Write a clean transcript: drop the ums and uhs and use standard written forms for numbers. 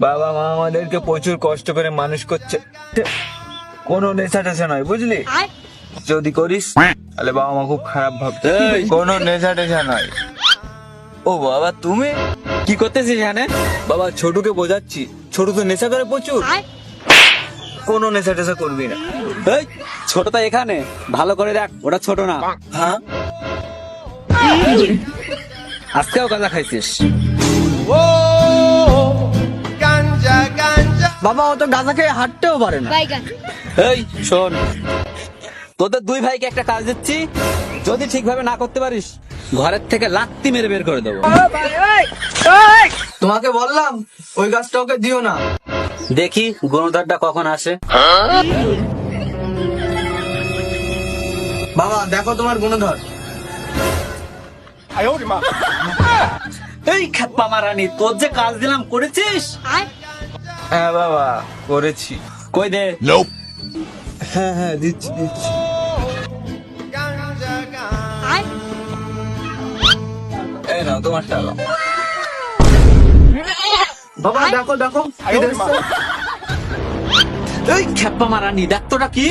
বাবা মা আমাদেরকে প্রচুর কষ্ট করে মানুষ করছে, কোনো নেশা টেশা নয়, বুঝলি? যদি করিস তাহলে বাবা মা খুব খারাপ ভাবছে। কোনো নেশা টেশা নয়। ও বাবা, তুমি কি করতেছিস এখানে? বাবা ছোটুকে বোঝাচ্ছি, ছোট তো নেশা করে প্রচুর, কোনো নেশা টেশা করবি না। এই ছোটটা এখানে, ভালো করে দেখ, ওটা ছোট না। হ্যাঁ, আজকেও গাঁজা খাইছিস? বাবা ও তো গাঁজা খেয়ে হাঁটতেও পারে না। এই শোন, তোদের দুই ভাইকে একটা কাজ দিচ্ছি, যদি ঠিকভাবে না করতে পারিস ঘরের থেকে লাত্তি মেরে বের করে দেবো। তোমাকে বললাম ওই গাছটা ওকে দিও না। দেখি গুণধরটা কখন আসে। বাবা দেখো তোমার গুণধর। এই খেপা মারানি, তোর যে কাজ দিলাম করেছিস? হ্যাঁ বাবা করেছি। কই দে। হ্যাঁ হ্যাঁ দিচ্ছি দিচ্ছি। এই নাও তোমার টাকা। বাবা দেখো দেখো কি দেখছো? এই খেপা মারানি, দেখ তোটা কি।